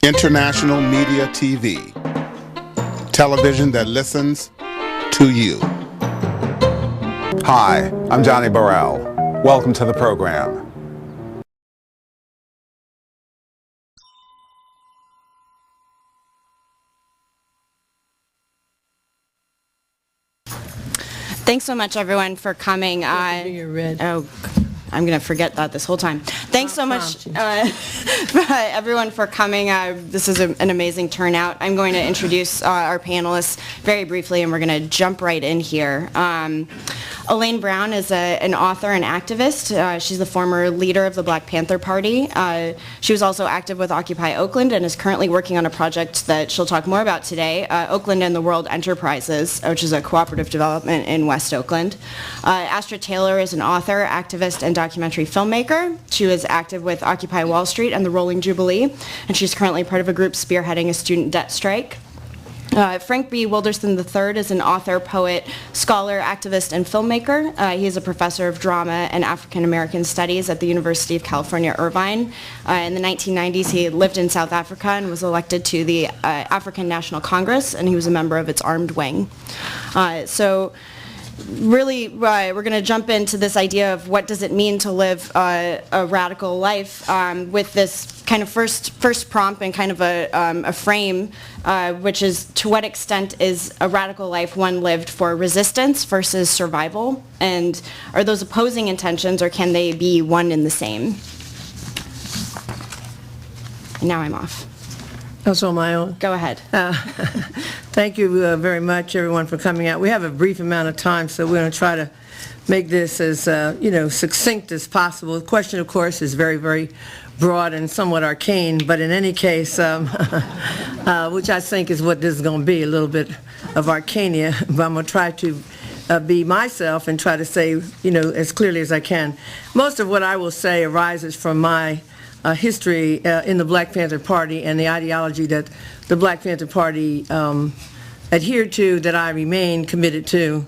International Media TV. Television that listens to you. Hi, I'm Johnnie Burrell. Welcome to the program. Thanks so much, everyone, for coming. Oh, I'm going to forget that this whole time. Thanks so much, everyone, for coming. This is an amazing turnout. I'm going to introduce our panelists very briefly, and we're going to jump right in here. Elaine Brown is an author and activist. She's the former leader of the Black Panther Party. She was also active with Occupy Oakland and is currently working on a project that she'll talk more about today, Oakland and the World Enterprises, which is a cooperative development in West Oakland. Astra Taylor is an author, activist, and documentary filmmaker. She was active with Occupy Wall Street and the Rolling Jubilee, and she's currently part of a group spearheading a student debt strike. Frank B. Wilderson.The is an author, poet, scholar, activist, and filmmaker. He is a professor of drama and African American studies at the University of California, Irvine. In the 1990s, he lived in South Africa and was elected to the African National Congress, and he was a member of its armed wing. Really, we're going to jump into this idea of what does it mean to live a radical life with this kind of first prompt and kind of a frame, which is to what extent is a radical life one lived for resistance versus survival? And are those opposing intentions, or can they be one and the same? And now I'm off. That's on my own. Go ahead. Thank you very much, everyone, for coming out. We have a brief amount of time, so we're going to try to make this as succinct as possible. The question, of course, is very, very broad and somewhat arcane, but in any case, which I think is what this is going to be, a little bit of arcania, but I'm going to try to be myself and try to say, as clearly as I can. Most of what I will say arises from my history in the Black Panther Party and the ideology that the Black Panther Party adhered to, that I remain committed to,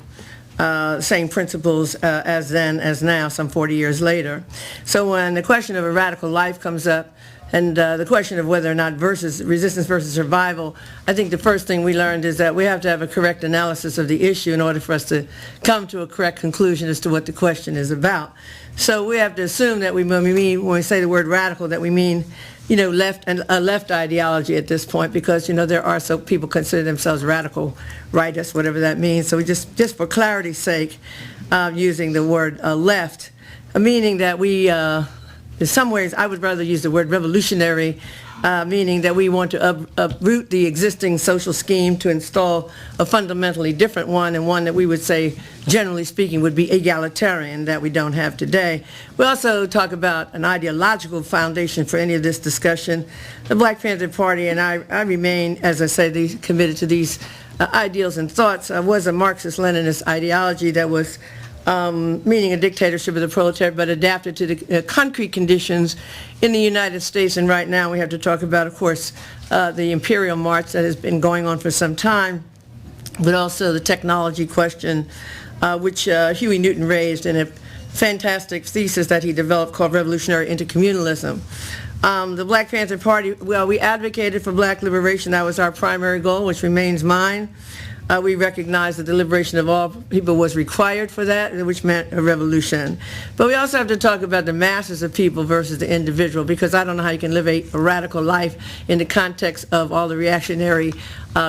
same principles as then as now, some 40 years later. So when the question of a radical life comes up, and the question of whether or not resistance versus survival, I think the first thing we learned is that we have to have a correct analysis of the issue in order for us to come to a correct conclusion as to what the question is about. So we have to assume that when we say the word radical, that we mean, left and a left ideology at this point, because there are some people consider themselves radical rightists, whatever that means. So we just for clarity's sake, using the word left, meaning that we. In some ways, I would rather use the word revolutionary, meaning that we want to uproot the existing social scheme to install a fundamentally different one, and one that we would say, generally speaking, would be egalitarian, that we don't have today. We also talk about an ideological foundation for any of this discussion. The Black Panther Party, and I remain, as I say, committed to these ideals and thoughts, was a Marxist-Leninist ideology that was meaning a dictatorship of the proletariat, but adapted to the concrete conditions in the United States. And right now we have to talk about, of course, the imperial march that has been going on for some time, but also the technology question, which Huey Newton raised in a fantastic thesis that he developed called Revolutionary Intercommunalism. The Black Panther Party, well, we advocated for black liberation. That was our primary goal, which remains mine. We recognized that the liberation of all people was required for that, which meant a revolution. But we also have to talk about the masses of people versus the individual, because I don't know how you can live a radical life in the context of all the reactionary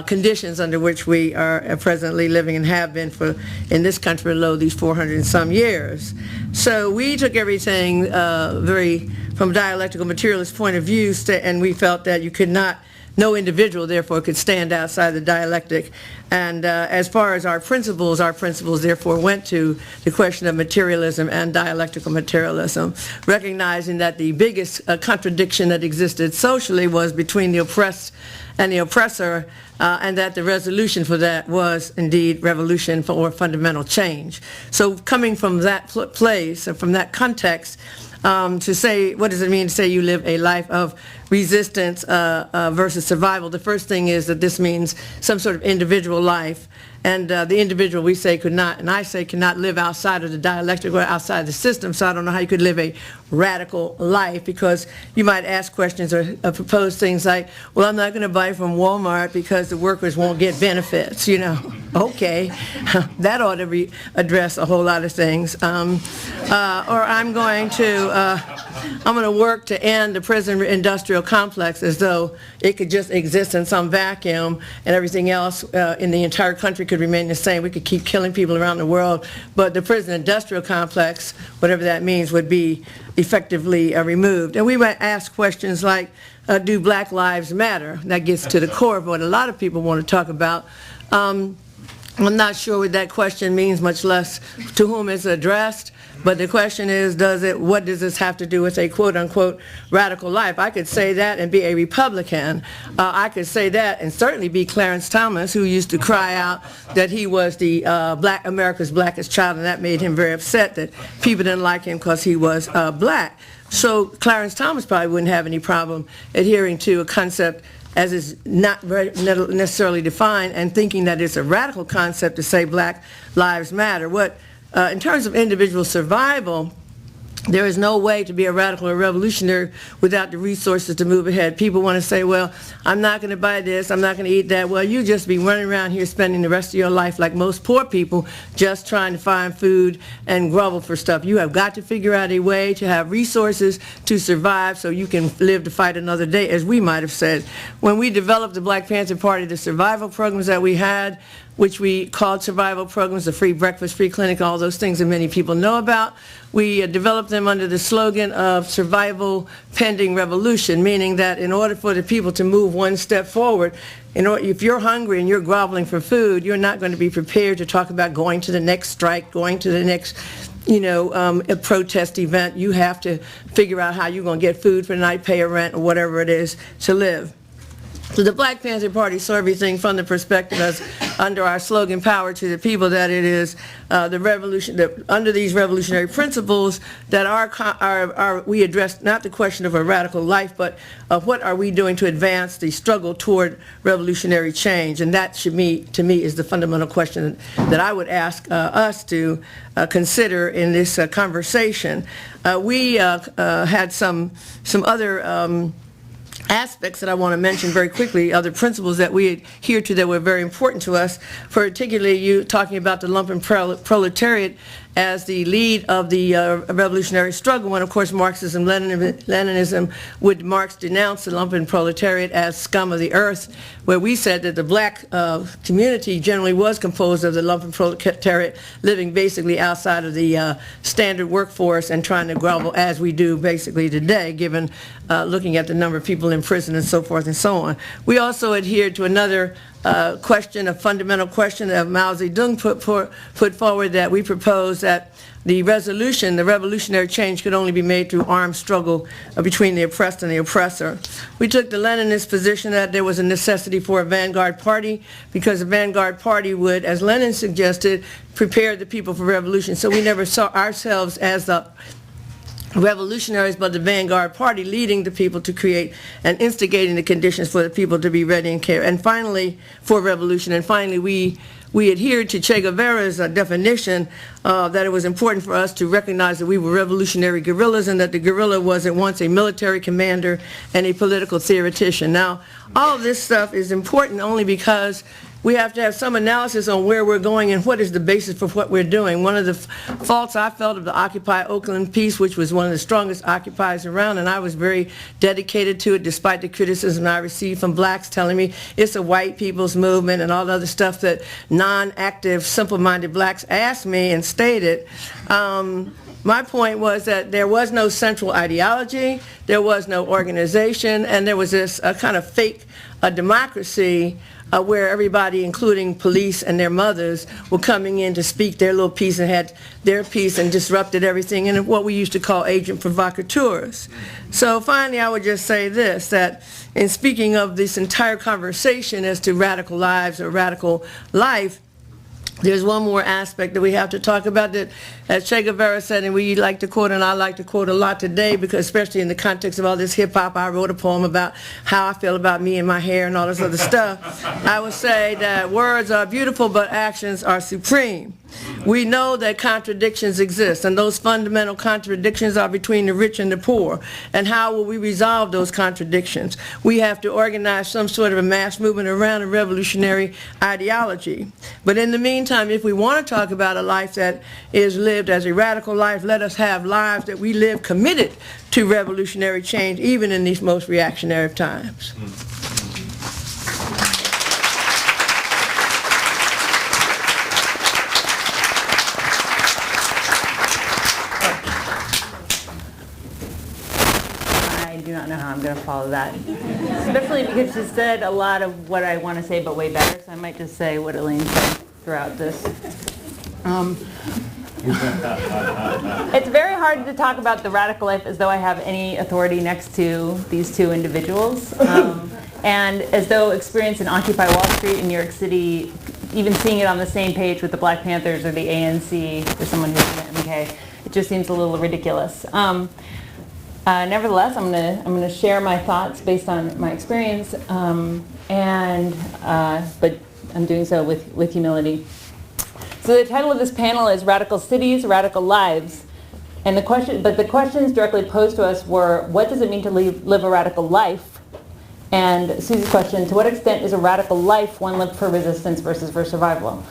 conditions under which we are presently living and have been for, in this country alone, these 400 and some years. So we took everything from a dialectical materialist point of view, and we felt that you could not, no individual, therefore, could stand outside the dialectic. And as far as our principles therefore went to the question of materialism and dialectical materialism, recognizing that the biggest contradiction that existed socially was between the oppressed and the oppressor, and that the resolution for that was indeed revolution or fundamental change. So coming from that place, from that context, to say, what does it mean to say you live a life of resistance versus survival? The first thing is that this means some sort of individual life, and the individual, we say, could not, and I say cannot live outside of the dialectic or outside the system, so I don't know how you could live a radical life, because you might ask questions or propose things like, well, I'm not going to buy from Walmart because the workers won't get benefits, you know. Okay, that ought to address a whole lot of things. Or I'm going to work to end the prison industrial complex as though it could just exist in some vacuum and everything else in the entire country could remain the same. We could keep killing people around the world, but the prison industrial complex, whatever that means, would be effectively removed. And we might ask questions like, do black lives matter? That gets to the core of what a lot of people want to talk about. I'm not sure what that question means, much less to whom it's addressed, but the question is, what does this have to do with a quote-unquote radical life? I could say that and be a Republican. I could say that and certainly be Clarence Thomas, who used to cry out that he was the America's blackest child, and that made him very upset that people didn't like him because he was black. So Clarence Thomas probably wouldn't have any problem adhering to a concept as is not very necessarily defined and thinking that it's a radical concept to say black lives matter. In terms of individual survival, there is no way to be a radical or revolutionary without the resources to move ahead. People want to say, well, I'm not going to buy this, I'm not going to eat that. Well, you just be running around here spending the rest of your life like most poor people, just trying to find food and grovel for stuff. You have got to figure out a way to have resources to survive so you can live to fight another day, as we might have said. When we developed the Black Panther Party, the survival programs that we had, which we called survival programs, the free breakfast, free clinic, all those things that many people know about. We developed them under the slogan of survival pending revolution, meaning that in order for the people to move one step forward, if you're hungry and you're groveling for food, you're not going to be prepared to talk about going to the next strike, going to the next a protest event. You have to figure out how you're going to get food for the night, pay a rent, or whatever it is to live. So the Black Panther Party saw everything from the perspective as under our slogan, power to the people, that it is the revolution, that under these revolutionary principles that we address not the question of a radical life, but what are we doing to advance the struggle toward revolutionary change. And that, to me, is the fundamental question that I would ask us to consider in this conversation. We had some other aspects that I want to mention very quickly, other principles that we adhere to that were very important to us, particularly you talking about the lumpen proletariat as the lead of the revolutionary struggle, when of course Marxism, Leninism, would Marx denounce the lumpen proletariat as scum of the earth, where we said that the black community generally was composed of the lumpen proletariat living basically outside of the standard workforce and trying to grovel as we do basically today, given looking at the number of people in prison and so forth and so on. We also adhered to another question, a fundamental question that Mao Zedong put forward, that we proposed that the revolutionary change could only be made through armed struggle between the oppressed and the oppressor. We took the Leninist position that there was a necessity for a vanguard party, because the vanguard party would, as Lenin suggested, prepare the people for revolution. So we never saw ourselves as the revolutionaries, but the vanguard party leading the people to create and instigating the conditions for the people to be ready and care. And finally, for revolution. And finally, we adhered to Che Guevara's definition that it was important for us to recognize that we were revolutionary guerrillas, and that the guerrilla was at once a military commander and a political theoretician. Now, all of this stuff is important only because we have to have some analysis on where we're going and what is the basis for what we're doing. One of the faults I felt of the Occupy Oakland piece, which was one of the strongest occupies around, and I was very dedicated to it despite the criticism I received from blacks telling me it's a white people's movement and all the other stuff that non-active, simple-minded blacks asked me and stated. My point was that there was no central ideology, there was no organization, and there was this kind of fake democracy where everybody, including police and their mothers, were coming in to speak their little piece and had their piece and disrupted everything, and what we used to call agent provocateurs. So finally, I would just say this, that in speaking of this entire conversation as to radical lives or radical life, there's one more aspect that we have to talk about that, as Che Guevara said, and we like to quote, and I like to quote a lot today, because especially in the context of all this hip-hop, I wrote a poem about how I feel about me and my hair and all this other stuff. I would say that words are beautiful, but actions are supreme. We know that contradictions exist, and those fundamental contradictions are between the rich and the poor. And how will we resolve those contradictions? We have to organize some sort of a mass movement around a revolutionary ideology. But in the meantime, if we want to talk about a life that is lived as a radical life, let us have lives that we live committed to revolutionary change, even in these most reactionary of times. I do not know how I'm going to follow that, especially because she said a lot of what I want to say, but way better, so I might just say what Elaine said throughout this. It's very hard to talk about the radical life as though I have any authority next to these two individuals, and as though experience in Occupy Wall Street in New York City, even seeing it on the same page with the Black Panthers or the ANC or someone who's in the MK, it just seems a little ridiculous. Nevertheless, I'm gonna share my thoughts based on my experience, but I'm doing so with humility. So the title of this panel is Radical Cities, Radical Lives, and the questions directly posed to us were, what does it mean to live a radical life? And Susie's question, to what extent is a radical life one lived for resistance versus for survival?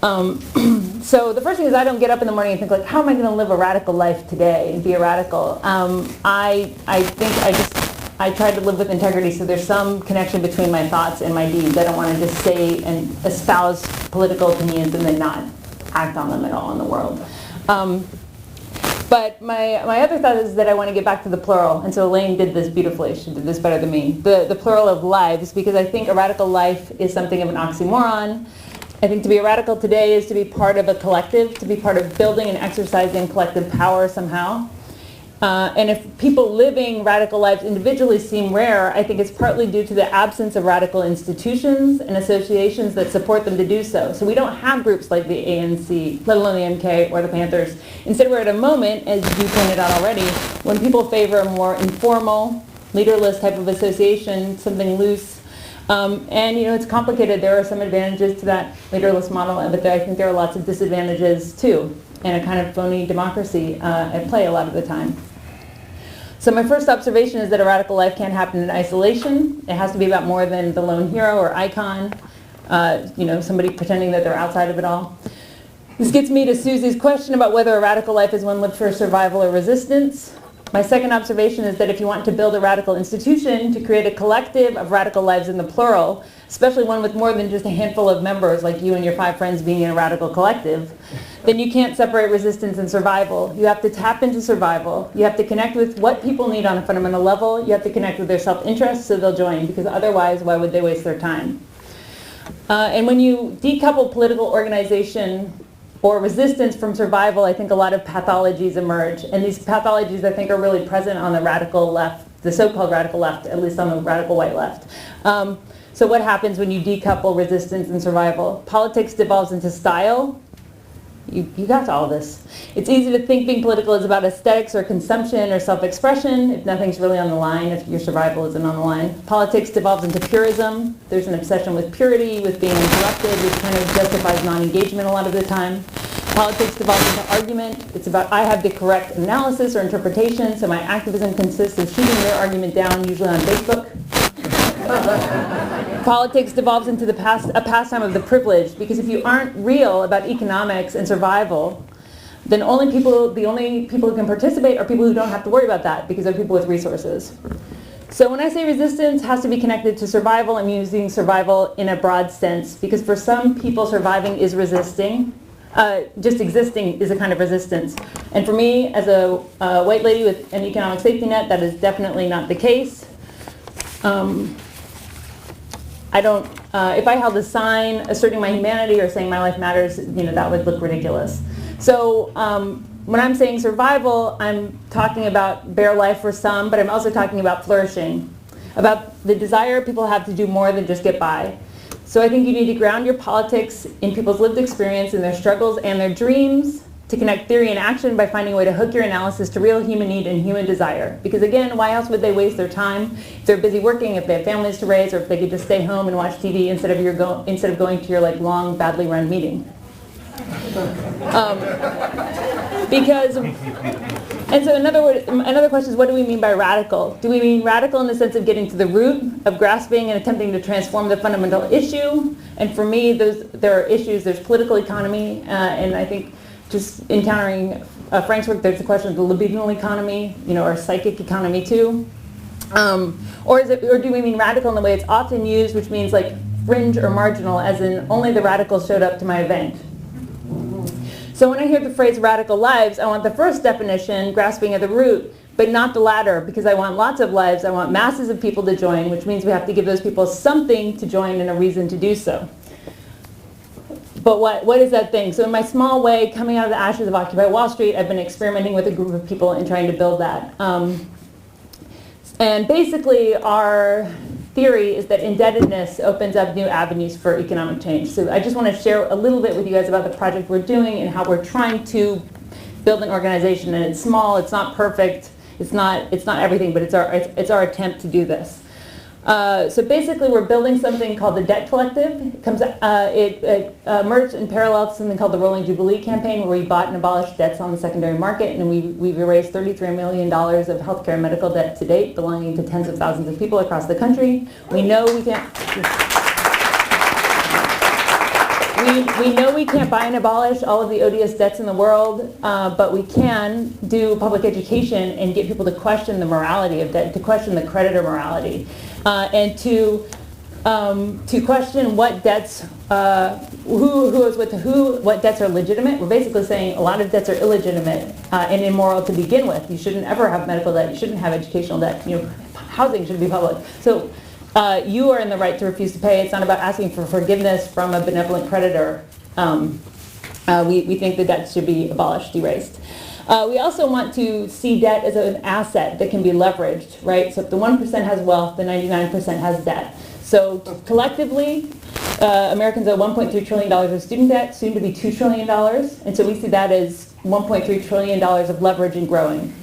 So the first thing is, I don't get up in the morning and think like, how am I going to live a radical life today and be a radical? I think I try to live with integrity, so there's some connection between my thoughts and my deeds. I don't want to just say and espouse political opinions and then not act on them at all in the world. But my other thought is that I want to get back to the plural, and so Elaine did this beautifully. She did this better than me. The plural of lives, because I think a radical life is something of an oxymoron. I think to be a radical today is to be part of a collective, to be part of building and exercising collective power somehow. And if people living radical lives individually seem rare, I think it's partly due to the absence of radical institutions and associations that support them to do so. So we don't have groups like the ANC, let alone the MK or the Panthers. Instead, we're at a moment, as you pointed out already, when people favor a more informal, leaderless type of association, something loose. And it's complicated. There are some advantages to that leaderless model, but I think there are lots of disadvantages too, and a kind of phony democracy at play a lot of the time. So my first observation is that a radical life can't happen in isolation. It has to be about more than the lone hero or icon, somebody pretending that they're outside of it all. This gets me to Susie's question about whether a radical life is one lived for survival or resistance. My second observation is that if you want to build a radical institution to create a collective of radical lives in the plural, especially one with more than just a handful of members like you and your 5 friends being in a radical collective, then you can't separate resistance and survival. You have to tap into survival. You have to connect with what people need on a fundamental level. You have to connect with their self-interest so they'll join, because otherwise, why would they waste their time? And when you decouple political organization or resistance from survival, I think a lot of pathologies emerge. And these pathologies, I think, are really present on the radical left, the so-called radical left, at least on the radical white left. So what happens when you decouple resistance and survival? Politics devolves into style. You got all this. It's easy to think being political is about aesthetics or consumption or self-expression if nothing's really on the line, if your survival isn't on the line. Politics devolves into purism. There's an obsession with purity, with being interrupted, which kind of justifies non-engagement a lot of the time. Politics devolves into argument. It's about I have the correct analysis or interpretation, so my activism consists of shooting your argument down, usually on Facebook. Politics devolves into a pastime of the privileged, because if you aren't real about economics and survival, then the only people who can participate are people who don't have to worry about that, because they're people with resources. So when I say resistance has to be connected to survival, I'm using survival in a broad sense, because for some people surviving is resisting. Just existing is a kind of resistance. And for me, as a white lady with an economic safety net, that is definitely not the case. If I held a sign asserting my humanity or saying my life matters, that would look ridiculous. So when I'm saying survival, I'm talking about bare life for some, but I'm also talking about flourishing, about the desire people have to do more than just get by. So I think you need to ground your politics in people's lived experience and their struggles and their dreams, to connect theory and action by finding a way to hook your analysis to real human need and human desire. Because again, why else would they waste their time if they're busy working, if they have families to raise, or if they could just stay home and watch TV instead of going to your like long, badly run meeting? And so another question is, what do we mean by radical? Do we mean radical in the sense of getting to the root, of grasping and attempting to transform the fundamental issue? And for me, there are issues. There's political economy, and I think just encountering Frank's work, there's the question of the libidinal economy, or psychic economy too. Or do we mean radical in the way it's often used, which means like fringe or marginal, as in only the radicals showed up to my event? So when I hear the phrase radical lives, I want the first definition, grasping at the root, but not the latter, because I want lots of lives. I want masses of people to join, which means we have to give those people something to join and a reason to do so. But what is that thing? So in my small way, coming out of the ashes of Occupy Wall Street, I've been experimenting with a group of people and trying to build that. And basically, our theory is that indebtedness opens up new avenues for economic change. So I just want to share a little bit with you guys about the project we're doing and how we're trying to build an organization. And it's small, it's not perfect, it's not everything, but it's our attempt to do this. So basically, we're building something called the Debt Collective. It emerged in parallel to something called the Rolling Jubilee campaign, where we bought and abolished debts on the secondary market, and we've erased $33 million of healthcare and medical debt to date, belonging to tens of thousands of people across the country. We know we can't. We know we can't buy and abolish all of the odious debts in the world, but we can do public education and get people to question the morality of debt, to question the creditor morality, and to question what debts, who owes what to who, what debts are legitimate. We're basically saying a lot of debts are illegitimate and immoral to begin with. You shouldn't ever have medical debt. You shouldn't have educational debt. Housing should be public. So. You are in the right to refuse to pay. It's not about asking for forgiveness from a benevolent creditor. We think the debt should be abolished, erased. We also want to see debt as an asset that can be leveraged, right? So if the 1% has wealth, the 99% has debt. So collectively, Americans owe $1.3 trillion of student debt, soon to be $2 trillion. And so we see that as $1.3 trillion of leverage and growing.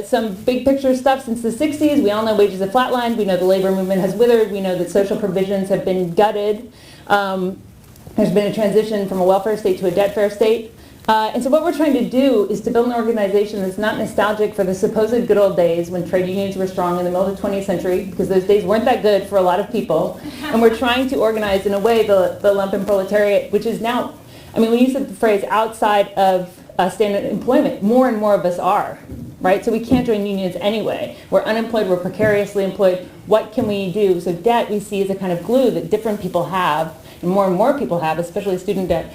Some big picture stuff since the 60s. We all know wages have flatlined. We know the labor movement has withered. We know that social provisions have been gutted. There's been a transition from a welfare state to a debt-fair state. And so what we're trying to do is to build an organization that's not nostalgic for the supposed good old days when trade unions were strong in the middle of the 20th century, because those days weren't that good for a lot of people. And we're trying to organize in a way the lumpen proletariat, which is now, when you said the phrase outside of standard employment, more and more of us are. Right? So we can't join unions anyway. We're unemployed, we're precariously employed. What can we do? So debt we see as a kind of glue that different people have, and more people have, especially student debt.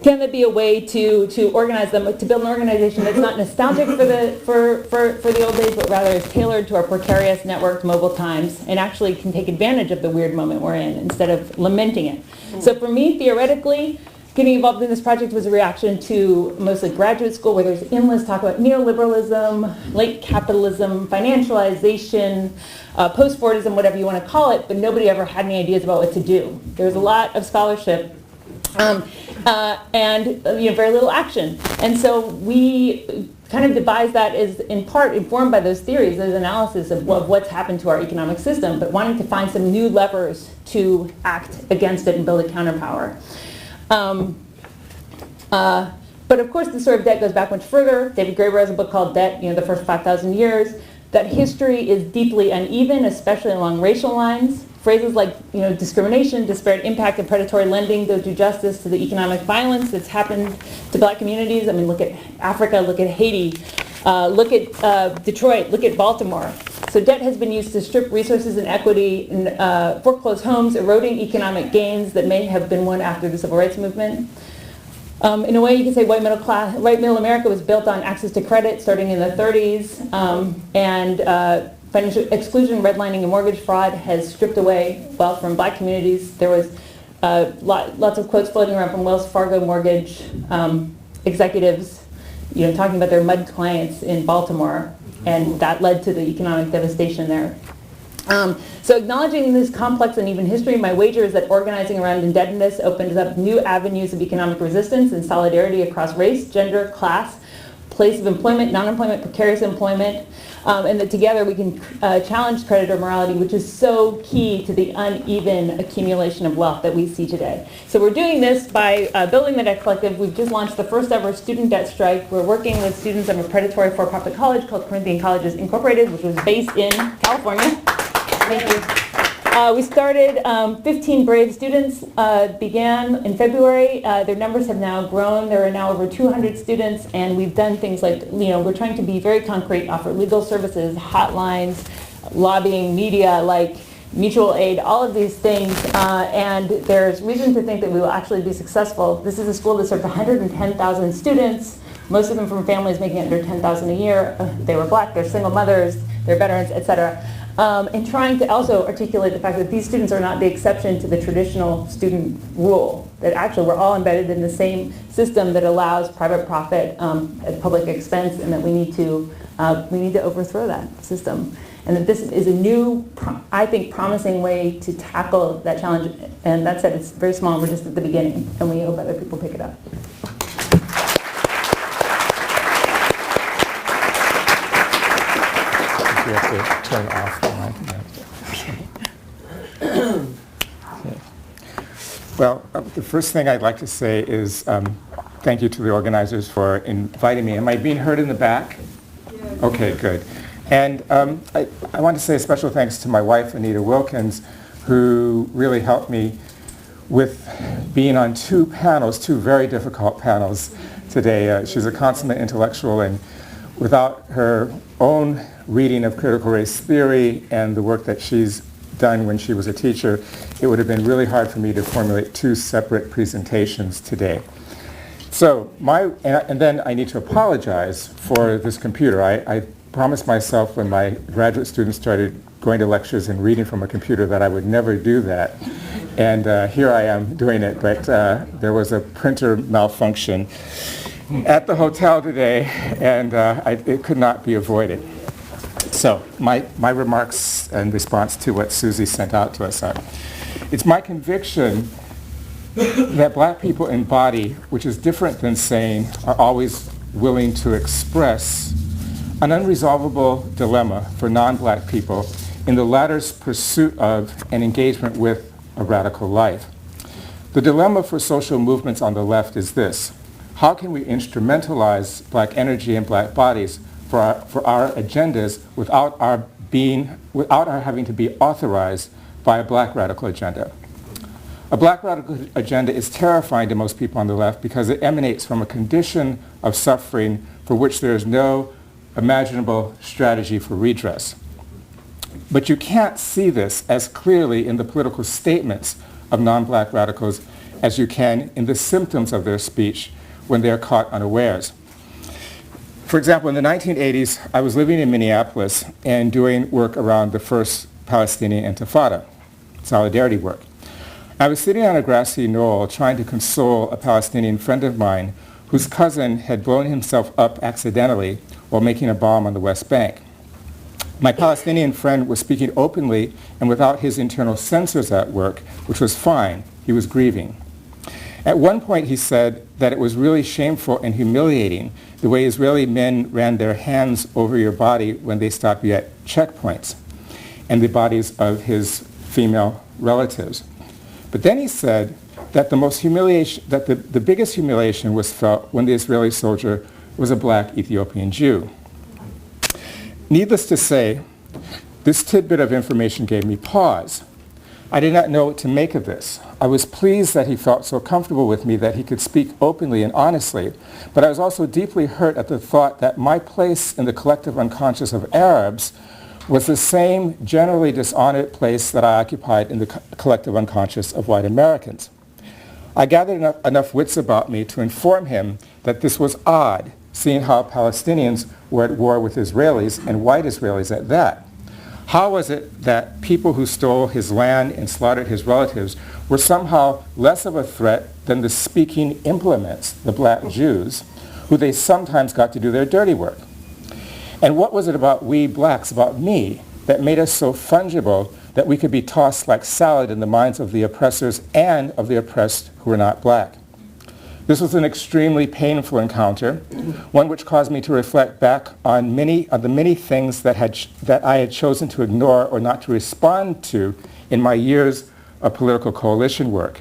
Can there be a way to organize them, to build an organization that's not nostalgic for the old days, but rather is tailored to our precarious, networked, mobile times, and actually can take advantage of the weird moment we're in instead of lamenting it? So for me, theoretically, getting involved in this project was a reaction to mostly graduate school, where there's endless talk about neoliberalism, late capitalism, financialization, post-Fordism, whatever you want to call it, but nobody ever had any ideas about what to do. There was a lot of scholarship and very little action. And so we kind of devised that as in part informed by those theories, those analysis of what's happened to our economic system, but wanting to find some new levers to act against it and build a counterpower. But of course, the story of debt goes back much further. David Graeber has a book called Debt, the first 5,000 years. That history is deeply uneven, especially along racial lines. Phrases like, discrimination, disparate impact, and predatory lending don't do justice to the economic violence that's happened to black communities. Look at Africa, look at Haiti, look at Detroit, look at Baltimore. So debt has been used to strip resources and equity, and foreclose homes, eroding economic gains that may have been won after the Civil Rights Movement. In a way, you could say white middle America was built on access to credit starting in the 30s, and financial exclusion, redlining, and mortgage fraud has stripped away wealth from black communities. There was lots of quotes floating around from Wells Fargo mortgage executives, talking about their mud clients in Baltimore, and that led to the economic devastation there. So acknowledging this complex and even history, my wager is that organizing around indebtedness opens up new avenues of economic resistance and solidarity across race, gender, class, place of employment, non-employment, precarious employment, and that together we can challenge creditor morality, which is so key to the uneven accumulation of wealth that we see today. So we're doing this by building the Debt Collective. We've just launched the first ever student debt strike. We're working with students of a predatory for-profit college called Corinthian Colleges Incorporated, which was based in California. Thank you. We started 15 brave students, began in February. Their numbers have now grown. There are now over 200 students, and we've done things like, we're trying to be very concrete, offer legal services, hotlines, lobbying, media, like mutual aid, all of these things, and there's reason to think that we will actually be successful. This is a school that served 110,000 students, most of them from families making under $10,000 a year. They were black, they're single mothers, they're veterans, etc. And trying to also articulate the fact that these students are not the exception to the traditional student rule, that actually we're all embedded in the same system that allows private profit at public expense, and that we need to overthrow that system. And that this is a new, I think, promising way to tackle that challenge. And that said, it's very small, we're just at the beginning, and we hope other people pick it up. You have to turn off the mic. Okay. Well, the first thing I'd like to say is thank you to the organizers for inviting me. Am I being heard in the back? Yes. Okay, good. And I want to say a special thanks to my wife, Anita Wilkins, who really helped me with being on two very difficult panels today. She's a consummate intellectual, and without her own reading of critical race theory and the work that she's done when she was a teacher, it would have been really hard for me to formulate two separate presentations today. So and then I need to apologize for this computer. I promised myself when my graduate students started going to lectures and reading from a computer that I would never do that. And here I am doing it, but there was a printer malfunction at the hotel today, and it could not be avoided. So my remarks in response to what Susie sent out to us are, it's my conviction that black people embody, which is different than saying, are always willing to express an unresolvable dilemma for non-black people in the latter's pursuit of and engagement with a radical life. The dilemma for social movements on the left is this: how can we instrumentalize black energy and black bodies for our agendas without our having to be authorized by a black radical agenda? A black radical agenda is terrifying to most people on the left because it emanates from a condition of suffering for which there is no imaginable strategy for redress. But you can't see this as clearly in the political statements of non-black radicals as you can in the symptoms of their speech when they are caught unawares. For example, in the 1980s, I was living in Minneapolis and doing work around the first Palestinian Intifada, solidarity work. I was sitting on a grassy knoll trying to console a Palestinian friend of mine whose cousin had blown himself up accidentally while making a bomb on the West Bank. My Palestinian friend was speaking openly and without his internal censors at work, which was fine. He was grieving. At one point he said that it was really shameful and humiliating the way Israeli men ran their hands over your body when they stopped you at checkpoints and the bodies of his female relatives. But then he said that the biggest humiliation was felt when the Israeli soldier was a black Ethiopian Jew. Needless to say, this tidbit of information gave me pause. I did not know what to make of this. I was pleased that he felt so comfortable with me that he could speak openly and honestly, but I was also deeply hurt at the thought that my place in the collective unconscious of Arabs was the same generally dishonored place that I occupied in the collective unconscious of white Americans. I gathered enough wits about me to inform him that this was odd, seeing how Palestinians were at war with Israelis, and white Israelis at that. How was it that people who stole his land and slaughtered his relatives were somehow less of a threat than the speaking implements, the black Jews, who they sometimes got to do their dirty work? And what was it about we blacks, about me, that made us so fungible that we could be tossed like salad in the minds of the oppressors and of the oppressed who were not black. This was an extremely painful encounter, one which caused me to reflect back on the many things that I had chosen to ignore or not to respond to in my years of political coalition work.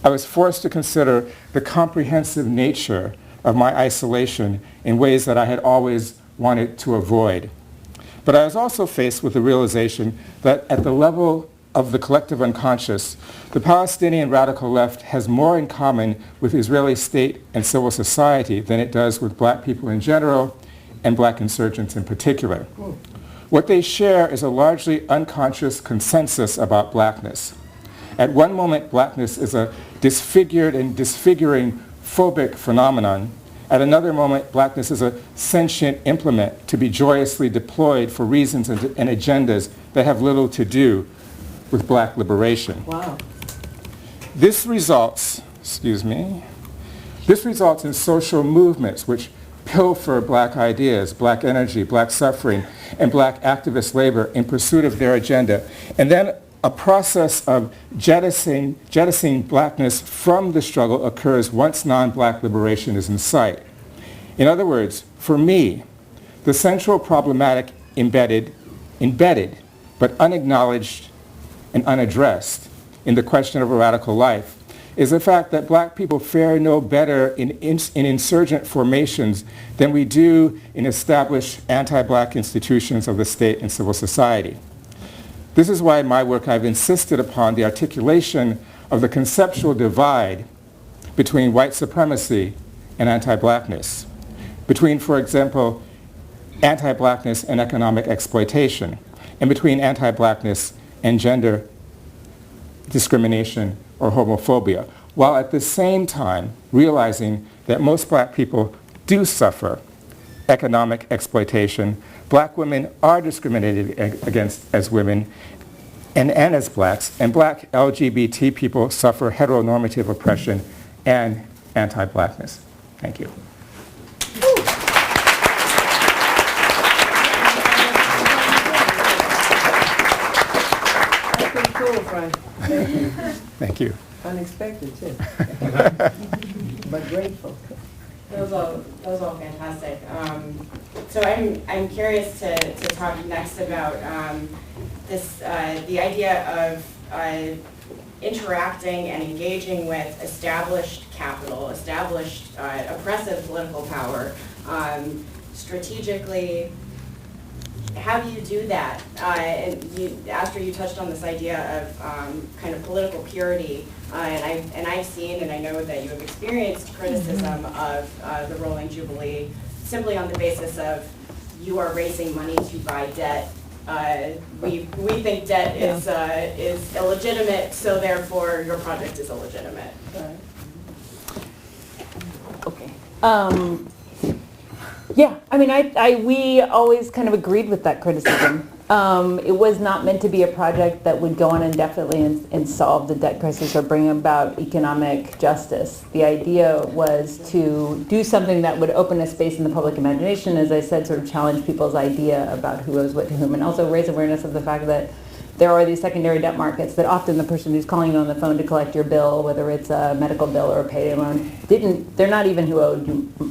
I was forced to consider the comprehensive nature of my isolation in ways that I had always wanted to avoid. But I was also faced with the realization that at the level of the collective unconscious, the Palestinian radical left has more in common with Israeli state and civil society than it does with black people in general and black insurgents in particular. What they share is a largely unconscious consensus about blackness. At one moment, blackness is a disfigured and disfiguring phobic phenomenon. At another moment, blackness is a sentient implement to be joyously deployed for reasons and agendas that have little to do with black liberation. Wow. This results in social movements which pilfer black ideas, black energy, black suffering, and black activist labor in pursuit of their agenda. And then a process of jettisoning blackness from the struggle occurs once non-black liberation is in sight. In other words, for me, the central problematic embedded but unacknowledged and unaddressed in the question of a radical life is the fact that black people fare no better in insurgent formations than we do in established anti-black institutions of the state and civil society. This is why in my work I've insisted upon the articulation of the conceptual divide between white supremacy and anti-blackness, between, for example, anti-blackness and economic exploitation, and between anti-blackness and gender discrimination or homophobia, while at the same time realizing that most black people do suffer economic exploitation. Black women are discriminated against as women and as blacks, and black LGBT people suffer heteronormative oppression and anti-blackness. Thank you. That's pretty cool, Frank. Thank you. Unexpected, too. But grateful. That was all fantastic. So I'm curious to talk next about the idea of interacting and engaging with established capital, established oppressive political power, strategically. How do you do that? And Astra, you touched on this idea of kind of political purity, and I've seen, and I know that you have experienced criticism of the Rolling Jubilee simply on the basis of you are raising money to buy debt. We think debt is illegitimate, so therefore your project is illegitimate. Okay. Yeah, I mean, we always kind of agreed with that criticism. It was not meant to be a project that would go on indefinitely and solve the debt crisis or bring about economic justice. The idea was to do something that would open a space in the public imagination, as I said, sort of challenge people's idea about who owes what to whom, and also raise awareness of the fact that there are these secondary debt markets that often the person who's calling you on the phone to collect your bill, whether it's a medical bill or a payday loan, they're not even who owed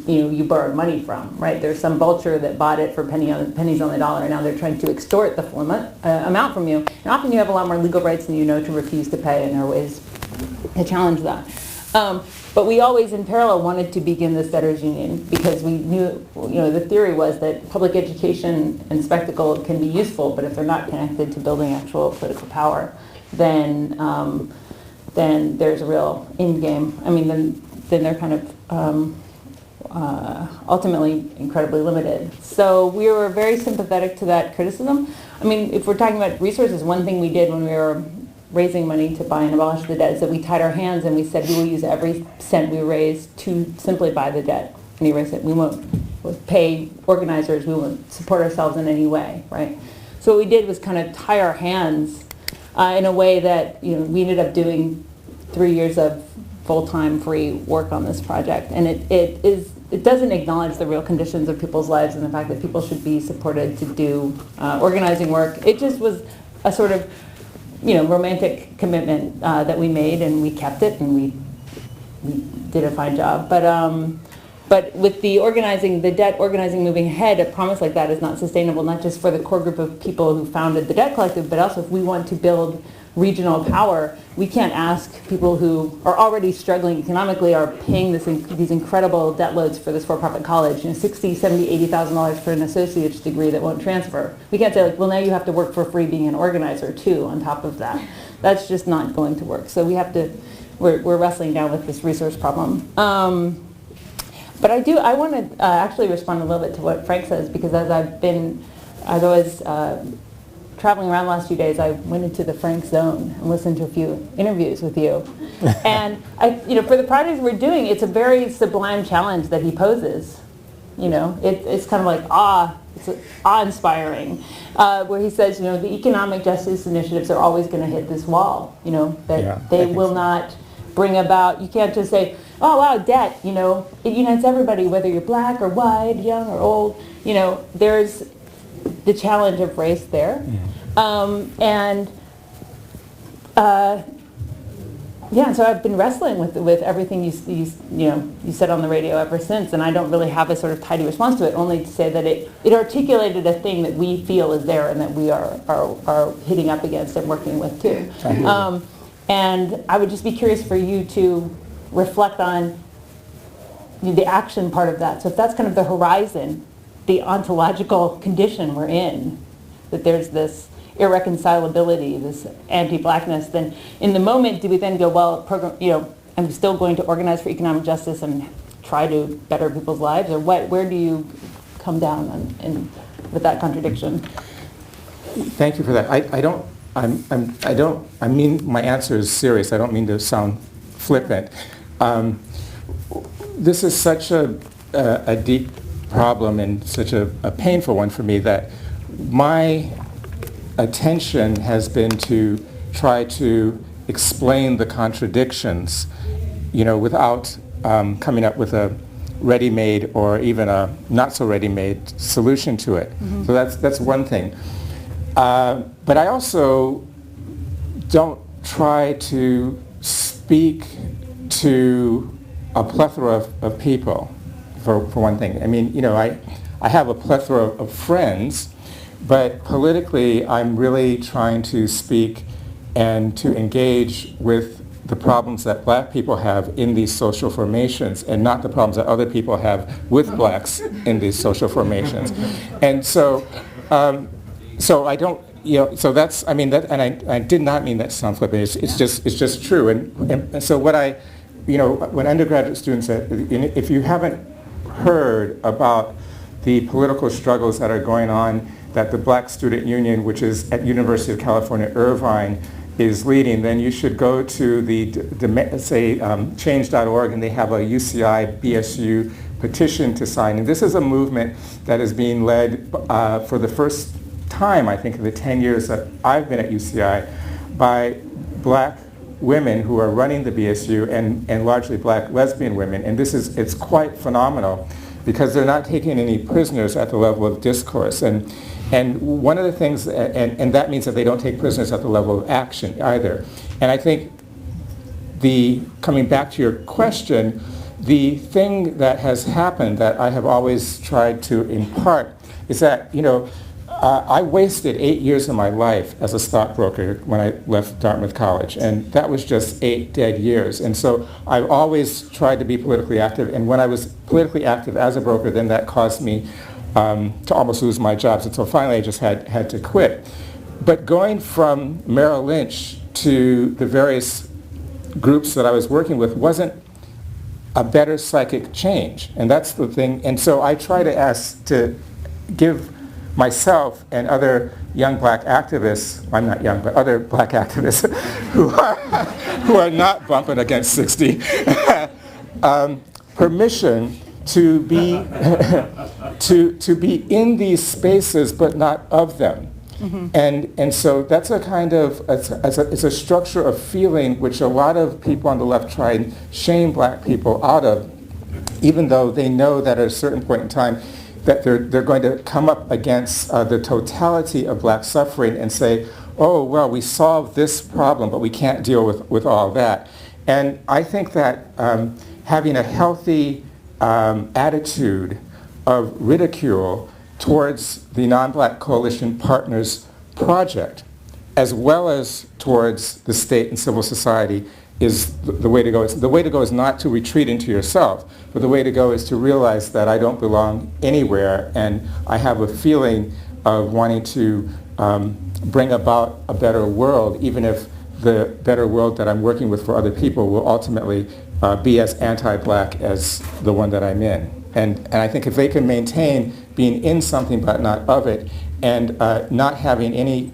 you borrowed money from, right? There's some vulture that bought it for pennies on the dollar, and now they're trying to extort the full amount from you. And often you have a lot more legal rights than you know to refuse to pay, and there are ways to challenge that. But we always, in parallel, wanted to begin this debtors union because we knew, the theory was that public education and spectacle can be useful, but if they're not connected to building actual political power, then there's a real end game. I mean, then they're kind of ultimately incredibly limited. So we were very sympathetic to that criticism. I mean, if we're talking about resources, one thing we did when we were raising money to buy and abolish the debt is that we tied our hands and we said we will use every cent we raise to simply buy the debt and erase it. We won't pay organizers, we won't support ourselves in any way, right? So what we did was kind of tie our hands in a way that we ended up doing 3 years of full-time free work on this project, and it's it doesn't acknowledge the real conditions of people's lives and the fact that people should be supported to do organizing work. It just was a sort of, romantic commitment that we made, and we kept it, and we did a fine job. But with the debt organizing moving ahead, a promise like that is not sustainable, not just for the core group of people who founded the Debt Collective, but also if we want to build regional power, we can't ask people who are already struggling economically, are paying these incredible debt loads for this for-profit college, $60,000, $70,000, $80,000 for an associate's degree that won't transfer. We can't say, well, now you have to work for free being an organizer too on top of that. That's just not going to work. So we're wrestling now with this resource problem. But I want to actually respond a little bit to what Frank says, because as I was traveling around the last few days, I went into the Frank zone and listened to a few interviews with you. And for the project we're doing, it's a very sublime challenge that he poses. It's kind of like it's awe-inspiring, where he says, the economic justice initiatives are always going to hit this wall, that they will not bring about, you can't just say, oh wow, debt, it unites everybody, whether you're black or white, young or old, there's the challenge of race there. So I've been wrestling with everything you said on the radio ever since, and I don't really have a sort of tidy response to it, only to say that it articulated a thing that we feel is there and that we are hitting up against and working with too. And I would just be curious for you to reflect on the action part of that. So if that's kind of the horizon, the ontological condition we're in, that there's this irreconcilability, this anti-blackness, then in the moment do we then go, well, I'm still going to organize for economic justice and try to better people's lives, or what? Where do you come down with that contradiction? Thank you for that. I mean, my answer is serious. I don't mean to sound flippant. This is such a deep problem and such a painful one for me that my attention has been to try to explain the contradictions, without coming up with a ready-made or even a not-so-ready-made solution to it. Mm-hmm. So that's one thing. But I also don't try to speak to a plethora of people, for one thing. I mean, I have a plethora of friends, but politically I'm really trying to speak and to engage with the problems that black people have in these social formations and not the problems that other people have with blacks in these social formations. And so I don't, so that's, I mean, that, and I did not mean that to sound flippant. It's just true. And so what when undergraduate students, if you haven't heard about the political struggles that are going on that the Black Student Union, which is at University of California, Irvine, is leading, then you should go to the change.org, and they have a UCI BSU petition to sign. And this is a movement that is being led for the first time, I think, in the 10 years that I've been at UCI, by black women who are running the BSU and largely black lesbian women. And it's quite phenomenal because they're not taking any prisoners at the level of discourse. And one of the things, and that means that they don't take prisoners at the level of action either. And I think coming back to your question, the thing that has happened that I have always tried to impart is that, I wasted 8 years of my life as a stockbroker when I left Dartmouth College, and that was just 8 dead years. And so I've always tried to be politically active, and when I was politically active as a broker, then that caused me to almost lose my jobs. And so finally I just had to quit. But going from Merrill Lynch to the various groups that I was working with wasn't a better psychic change. And that's the thing. And so I try to give myself and other young black activists, I'm not young, but other black activists who are not bumping against 60, permission to be to be in these spaces but not of them. Mm-hmm. And so that's a kind of, it's a structure of feeling which a lot of people on the left try and shame black people out of, even though they know that at a certain point in time that they're going to come up against the totality of black suffering and say, oh, well, we solved this problem, but we can't deal with all that. And I think that having a healthy attitude of ridicule towards the Non-Black Coalition Partners project, as well as towards the state and civil society, is the way to go. The way to go is not to retreat into yourself, but the way to go is to realize that I don't belong anywhere, and I have a feeling of wanting to bring about a better world, even if the better world that I'm working with for other people will ultimately be as anti-black as the one that I'm in. And I think if they can maintain being in something but not of it, and not having any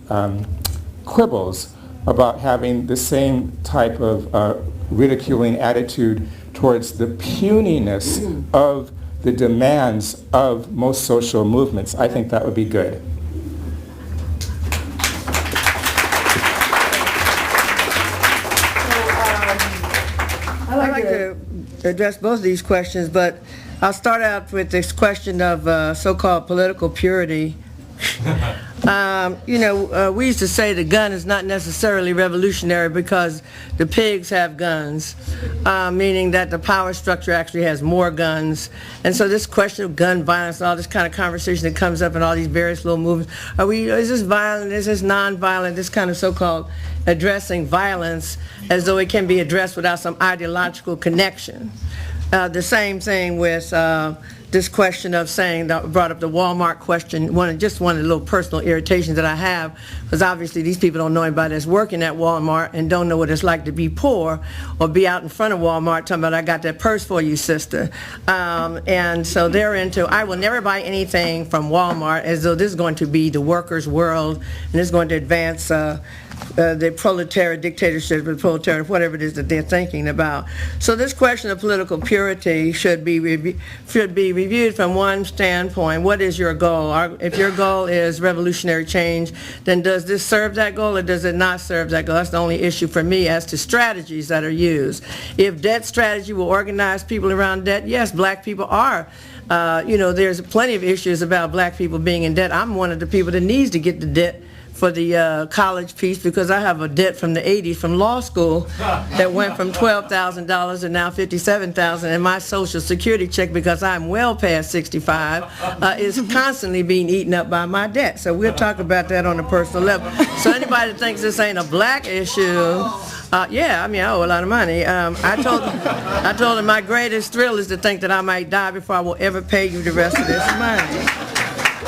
quibbles about having the same type of ridiculing attitude towards the puniness of the demands of most social movements, I think that would be good. I'd like to address both of these questions, but I'll start out with this question of so-called political purity. We used to say the gun is not necessarily revolutionary because the pigs have guns, meaning that the power structure actually has more guns. And so this question of gun violence, all this kind of conversation that comes up in all these various little movements, is this violent, is this non-violent, this kind of so-called addressing violence as though it can be addressed without some ideological connection. The same thing with this question of saying, brought up the Walmart question, just one of the little personal irritations that I have, because obviously these people don't know anybody that's working at Walmart and don't know what it's like to be poor or be out in front of Walmart talking about, I got that purse for you, sister. And so they're into, I will never buy anything from Walmart, as though this is going to be the workers' world and it's going to advance the proletariat dictatorship, the proletariat, whatever it is that they're thinking about. So this question of political purity should be reviewed from one standpoint. What is your goal? If your goal is revolutionary change, then does this serve that goal or does it not serve that goal? That's the only issue for me as to strategies that are used. If debt strategy will organize people around debt, yes, black people are. There's plenty of issues about black people being in debt. I'm one of the people that needs to get the debt for the college piece because I have a debt from the 80s from law school that went from $12,000 to now $57,000, and my Social Security check, because I'm well past 65, is constantly being eaten up by my debt. So we'll talk about that on a personal level. So anybody that thinks this ain't a black issue, I owe a lot of money. I told him my greatest thrill is to think that I might die before I will ever pay you the rest of this money.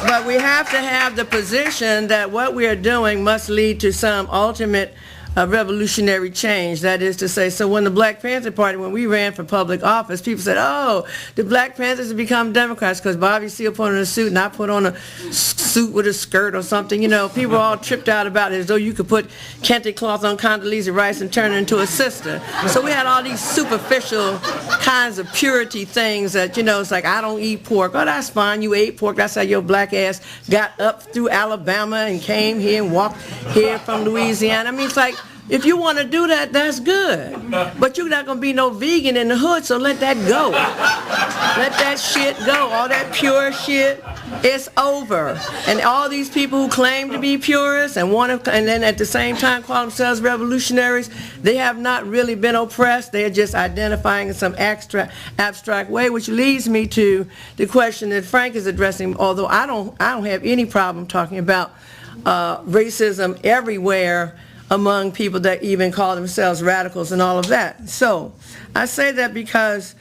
But we have to have the position that what we are doing must lead to some ultimate revolutionary change. That is to say, so when the Black Panther Party, when we ran for public office, people said, oh, the Black Panthers have become Democrats because Bobby Seale put on a suit and I put on a suit with a skirt or something. People all tripped out about it as though you could put kente cloth on Condoleezza Rice and turn her into a sister. So we had all these superficial kinds of purity things that, it's like, I don't eat pork. Oh, that's fine. You ate pork. That's how your black ass got up through Alabama and came here and walked here from Louisiana. I mean, it's like, if you want to do that, that's good. But you're not going to be no vegan in the hood, so let that go. Let that shit go. All that pure shit, it's over. And all these people who claim to be purists and and then at the same time call themselves revolutionaries, they have not really been oppressed. They're just identifying in some abstract way, which leads me to the question that Frank is addressing, although I don't have any problem talking about racism everywhere among people that even call themselves radicals and all of that. So I say that because,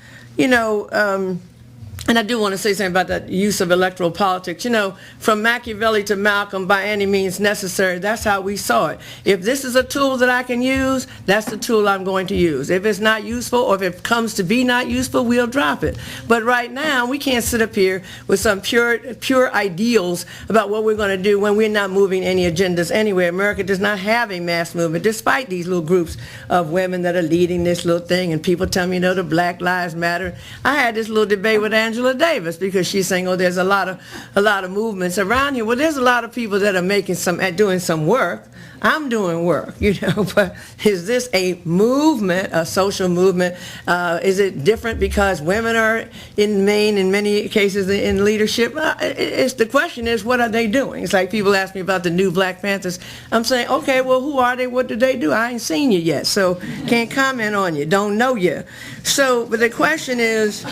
and I do want to say something about that use of electoral politics. From Machiavelli to Malcolm, by any means necessary, that's how we saw it. If this is a tool that I can use, that's the tool I'm going to use. If it's not useful, or if it comes to be not useful, we'll drop it. But right now, we can't sit up here with some pure ideals about what we're going to do when we're not moving any agendas anywhere. America does not have a mass movement, despite these little groups of women that are leading this little thing, and people tell me, the Black Lives Matter. I had this little debate with Angela Angela Davis, because she's saying, oh, there's a lot of movements around here. Well, there's a lot of people that are doing some work. I'm doing work, but is this a movement, a social movement? Is it different because women are in many cases in leadership? The question is, what are they doing? It's like people ask me about the new Black Panthers. I'm saying, okay, well, who are they? What do they do? I ain't seen you yet, so can't comment on you, don't know you. So, but the question is,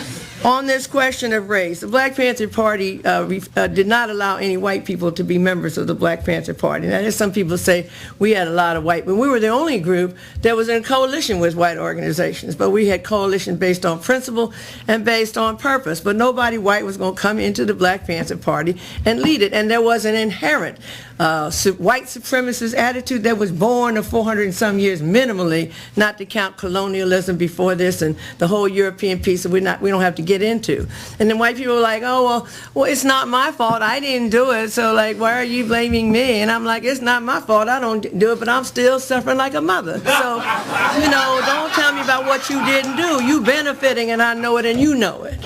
on this question of race, the Black Panther Party did not allow any white people to be members of the Black Panther Party. Now, there's some people say we had a lot of white, but we were the only group that was in coalition with white organizations. But we had coalition based on principle and based on purpose. But nobody white was going to come into the Black Panther Party and lead it. And there was an inherent white supremacist attitude that was born of 400 and some years minimally, not to count colonialism before this and the whole European piece that we don't have to get into. And then white people were like, oh, well, it's not my fault. I didn't do it. So, like, why are you blaming me? And I'm like, it's not my fault. I don't do it, but I'm still suffering like a mother. So, don't tell me about what you didn't do. You benefiting, and I know it, and you know it.